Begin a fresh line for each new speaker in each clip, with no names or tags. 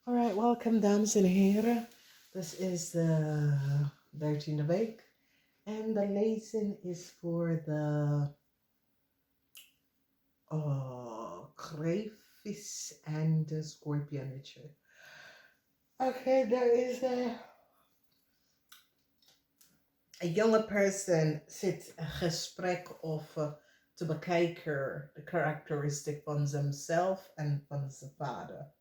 Alright, welcome dames en heren. This is the 13e week. En de lezing is voor de Kreeft en de Schorpioenetje. Okay, there is a jonge person zit een gesprek over te bekijken de karakteristiek van zichzelf en van zijn vader.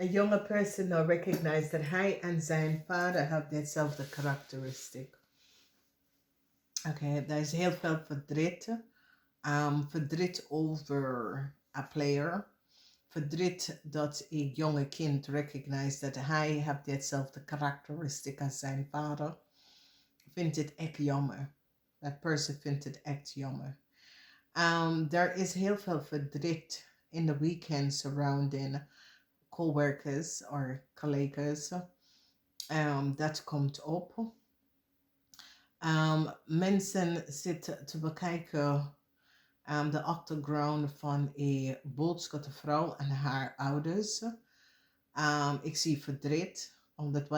A younger person now recognized that hij en zijn vader have dezelfde karakteristiek. Oké, daar is heel veel verdriet. Verdriet over a player. Verdriet dat een jonge kind recognized dat hij heeft dezelfde karakteristiek als zijn vader. Vindt het echt jammer. That person vindt het echt jammer. There is heel veel verdriet in the weekend surrounding co-workers or collega's. Dat komt op. Mensen zitten te bekijken de achtergrond van een boodschappenvrouw en haar ouders. Ik zie verdriet, omdat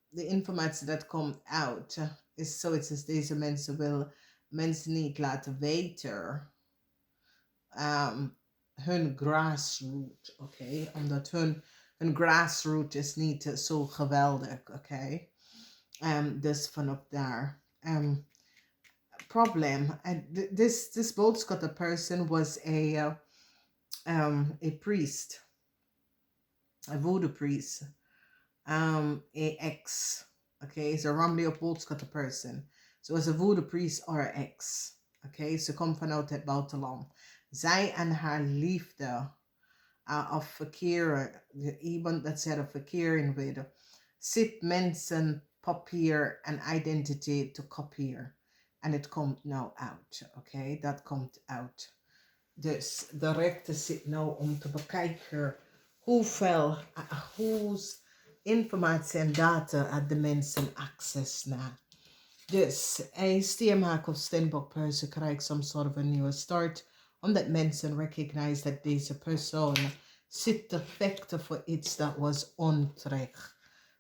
de informatie dat komt uit is zoiets als deze mensen wil mensen niet laten weten hun grassroot, oké? Omdat hun grassroot is niet zo geweldig, oké? Dus vanaf daar. Problem. This boodschapper person was a priest, a voodoo priest, a ex. Okay, so Romney of boodschapper person. So as a voodoo priest or ex. Okay, ze komt vanuit het buitenland. Zij en haar liefde of verkeer, iemand dat zij er verkering with, zit mensen papier en identity te kopiëren. En het komt nou uit, oké? Dat komt uit. Dus de rechter zit nou om te bekijken hoeveel informatie en data de mensen access naar. Dus een stiermaker of steenbokperson krijgt some sort of a new start, omdat mensen recognize dat deze persoon zit te vechten voor iets dat was onterecht.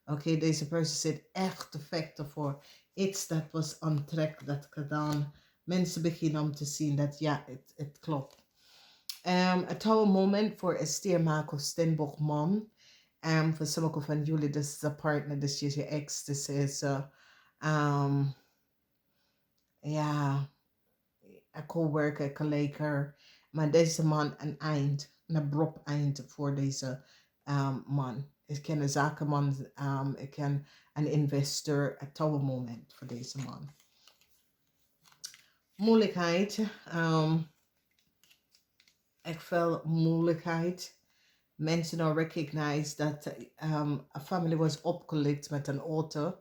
Oké, deze persoon zit echt te vechten voor iets dat was onterecht dat gedaan. Mensen beginnen om te zien dat ja, het klopt. Het houdt een moment voor een stiermaker of steenbokman. Voor sommige van jullie, dit is een partner, dit is je ex, dit is een coworker, collega. Maar deze man een abrupt eind voor deze man. Ik ken een zakenman, ik ken een investor, het houdt een moment voor deze man. Moeilijkheid. Ik veel moeilijkheid. Mensen nou recognize dat een familie was opgelicht met een auto.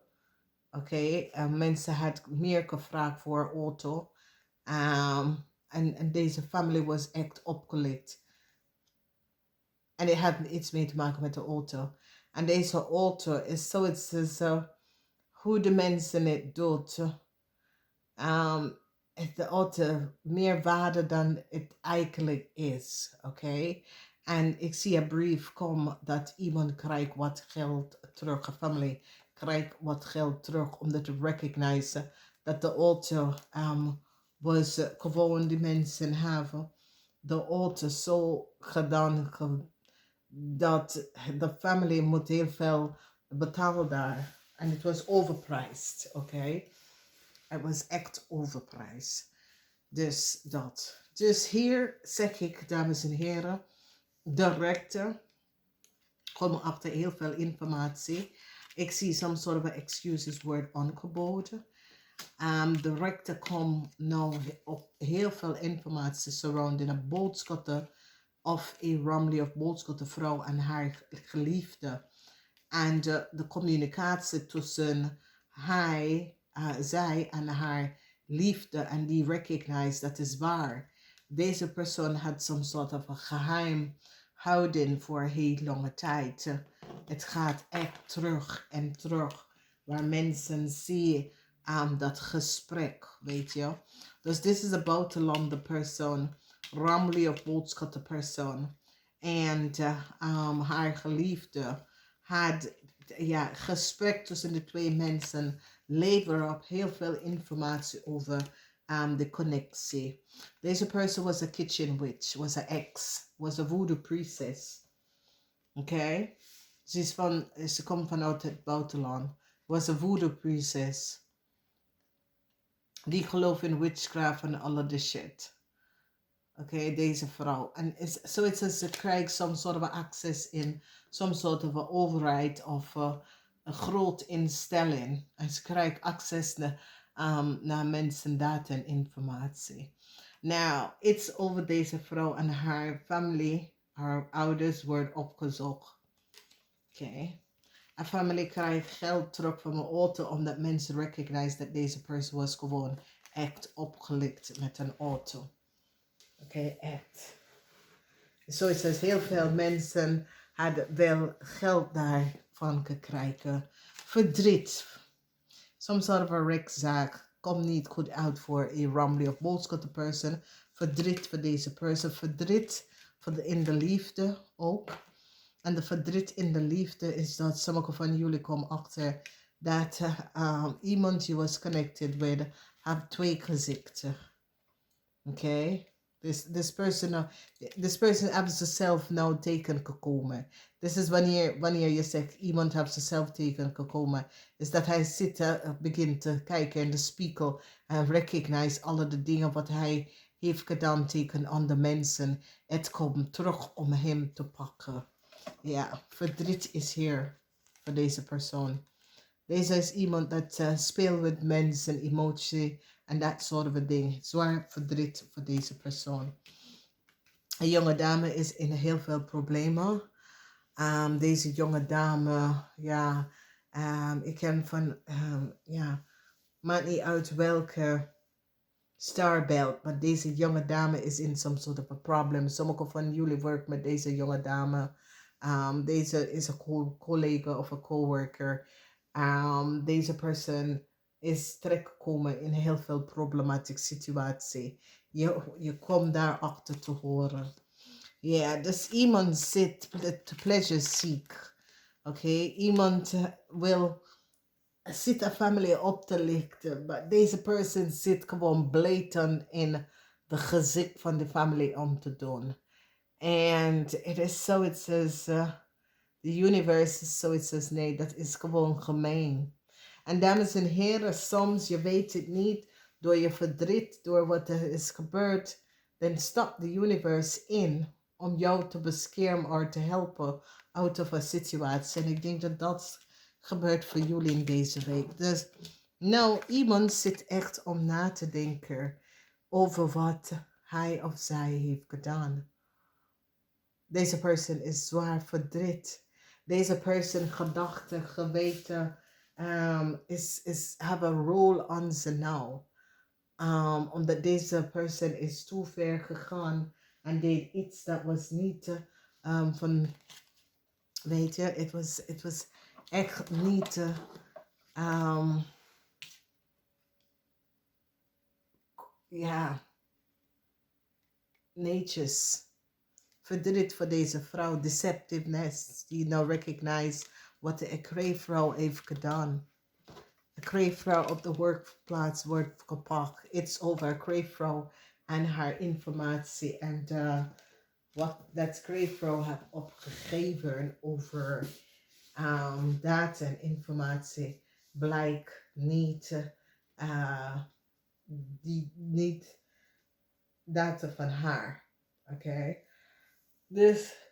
Oké, mensen hadden meer gevraagd voor een auto. En deze familie was echt opgelicht. En het had iets mee te maken met de auto. En deze auto is zoiets als hoe de mensen het doet. De auto meer waarde dan het eigenlijk is. Oké? En ik zie een brief komen dat iemand krijgt wat geld terug. Een familie krijgt wat geld terug om te recognizen dat de auto was gewoon die mensen hebben de auto zo gedaan dat de familie moet heel veel betalen daar. En het was overpriced, oké? Het was echt overpriced. Dus dat. Dus hier zeg ik, dames en heren, de rechter komen achter heel veel informatie. Ik zie some sort of excuses worden aangeboden. De rechter komt nou op heel veel informatie surrounding een boodschappen of een Romley of boodschappenvrouw en haar geliefde. En de communicatie tussen zij en haar liefde en die recognize dat is waar. Deze persoon had some sort of een geheim houden voor een heel lange tijd. Het gaat echt terug en terug. Waar mensen zien dat gesprek, weet je. Dus dit is een buitenlandse persoon ramelijk of boodschatte persoon. En haar geliefde had gesprek tussen de twee mensen leverde op heel veel informatie over de connectie. Deze persoon was a kitchen witch, was an ex, was a voodoo priestess. Oké? Ze komt vanuit het buitenland. Was a voodoo priestess. Die gelooft in witchcraft en alle de shit. Oké, deze vrouw. En zoiets als ze krijgt some sort of access in some sort of a overheid of een groot instelling. En ze krijgt access naar mensen, data en informatie. Nou, iets over deze vrouw en haar familie, haar ouders worden opgezocht. Oké. Haar familie krijgt geld terug van mijn auto omdat mensen recognize dat deze persoon was gewoon echt opgelikt met een auto. Oké, echt. Zoals heel veel mensen hadden wel geld daarvan gekregen. Verdriet. Soms sort of a rechtszaak komt niet goed uit voor een ramly of boodschatte person. Verdriet voor deze person. Verdriet in de liefde ook. En de verdriet in de liefde is dat sommige van jullie komen achter dat iemand je was connected with have twee gezichten. Oké? This person heeft zichzelf nou tegengekomen. Dit is wanneer je zegt iemand heeft zichzelf tegengekomen. Is dat hij begint te kijken in de spiegel en recognize alle de dingen wat hij heeft gedaan tegen andere mensen. Het komt terug om hem te pakken. Ja, verdriet is hier voor deze persoon. Deze is iemand dat speelt met mensen, emotie en dat soort of ding. Zwaar verdriet voor deze persoon. Een jonge dame is in heel veel problemen. Deze jonge dame, ik ken van, maakt niet uit welke starbelt, maar deze jonge dame is in some sort of a problem. Sommige van jullie werken met deze jonge dame. Deze is een collega of een coworker. Deze persoon is terechtgekomen in heel veel problematische situatie. Je komt daarachter te horen. Ja, dus iemand zit pleasure seek. Oké, iemand zit een familie op te lichten. Maar deze persoon zit gewoon blatant in de gezicht van de familie om te doen. En het is zoiets als, de universe is zoiets als, nee, dat is gewoon gemeen. En dames en heren, soms, je weet het niet, door je verdriet, door wat er is gebeurd, dan stapt de universe in om jou te beschermen of te helpen out of a situatie. En ik denk dat dat gebeurt voor jullie in deze week. Dus, nou, iemand zit echt om na te denken over wat hij of zij heeft gedaan. Deze persoon is zwaar verdriet. Deze persoon gedachten, geweten, have a role on ze now. Omdat deze persoon is te ver gegaan en deed iets dat was niet van, weet je, het was echt niet netjes. Verdriet voor deze vrouw, deceptiveness, die nou recognize wat de kreeftvrouw heeft gedaan. De kreeftvrouw op de werkplaats wordt gepakt. It's over een kreeftvrouw en haar informatie en wat dat kreeftvrouw heeft opgegeven over data en informatie blijkt niet data van haar. Oké? Dus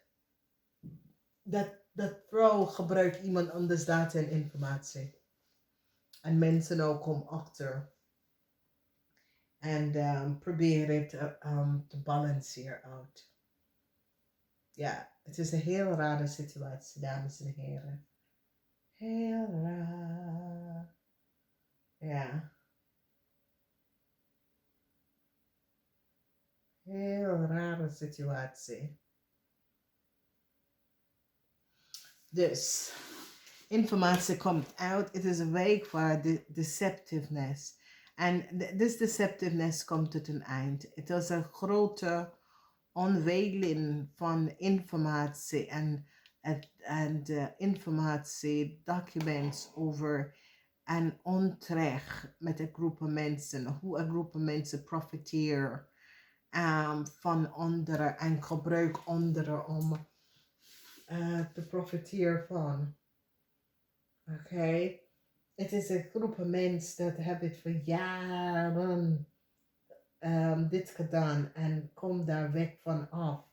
dat vrouw gebruikt iemand anders data en informatie. En mensen ook komen achter. En proberen het te balanceren uit. Ja, het is een heel rare situatie, dames en heren. Heel raar. Ja. Heel rare situatie. Dus, informatie komt uit. Het is een week voor de deceptiveness. En this deceptiveness komt tot een eind. Het was een grote onveiling van informatie en informatiedocuments over en onterecht met een groep mensen, hoe een groep mensen profiteert van anderen en gebruik anderen om te profiteren van. Oké? Het is een groep mensen dat hebben het voor jaren dit gedaan en kom daar weg van af.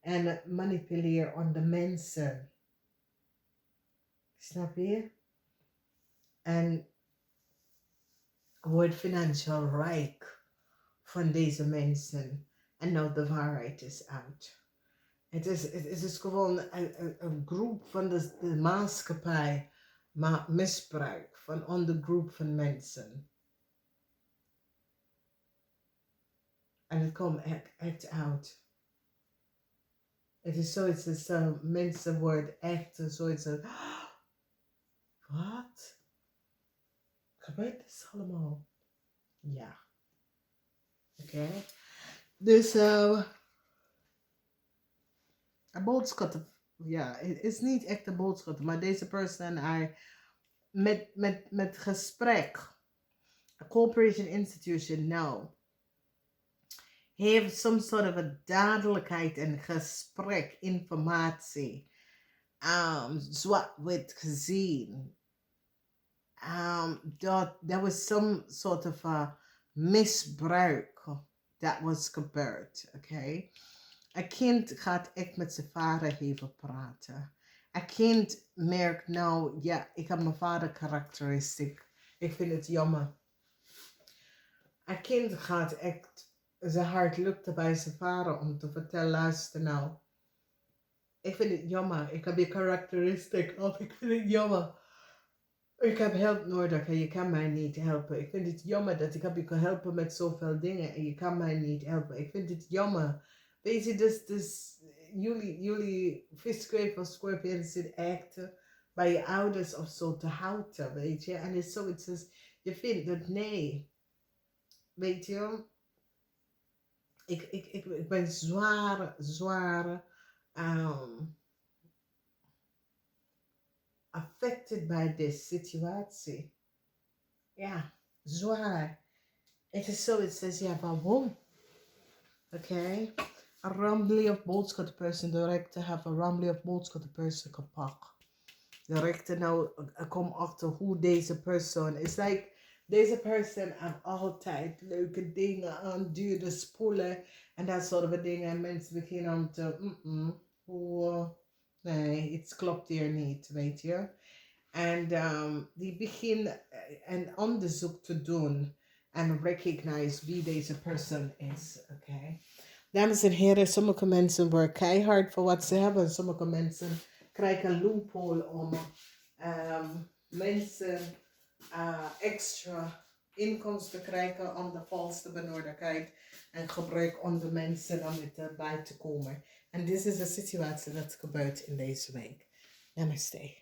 En manipuleer onder mensen. Snap je? En wordt financieel rijk van deze mensen. En nou de waarheid is uit. Het is gewoon een groep van de maatschappij maakt misbruik van een groep van mensen. En het komt echt uit. Het is zoiets dat mensen worden echt zoiets van, wat? Gebeurt dit allemaal? Ja. Oké. Dus een boodschap, ja, het is niet echt een boodschap, maar deze persoon met gesprek, a corporation institution, nou, heeft some sort of a duidelijkheid en gesprek, informatie, zwart wit gezien. Dat was some sort of a misbruik dat was gebeurd, oké? Een kind gaat echt met zijn vader even praten. Een kind merkt nou, ja, ik heb mijn vader karakteristiek. Ik vind het jammer. Een kind gaat echt, zijn hart lukt bij zijn vader om te vertellen, luister nou. Ik vind het jammer, ik heb je karakteristiek of ik vind het jammer. Ik heb hulp nodig en je kan mij niet helpen. Ik vind het jammer dat ik heb je kan helpen met zoveel dingen en je kan mij niet helpen. Ik vind het jammer. Weet je, dus jullie Kreeft Schorpioen zit echt bij je ouders of zo te houden, weet je. En het is zoiets als, je vindt dat nee. Weet je. Ik ben zwaar affected by this situatie. Ja, zwaar. Het is zoiets als, ja, waarom? Oké. A rambly of boodschap de person direct te have a rambly of boodschap de person gepakt. Direct nou, kom achter hoe deze persoon is. Like, deze persoon heeft altijd leuke dingen aan, dure spoelen en dat soort dingen. En mensen beginnen om te, nee, het klopt hier niet, weet je. En die beginnen een onderzoek te doen en recognize wie deze persoon is, oké. Dames en heren, sommige mensen worden keihard voor wat ze hebben. Sommige mensen krijgen een loophole om mensen extra inkomsten te krijgen om de valse benodigdheid en gebruik onder mensen om het erbij te komen. En dit is de situatie dat gebeurt in deze week. Namaste.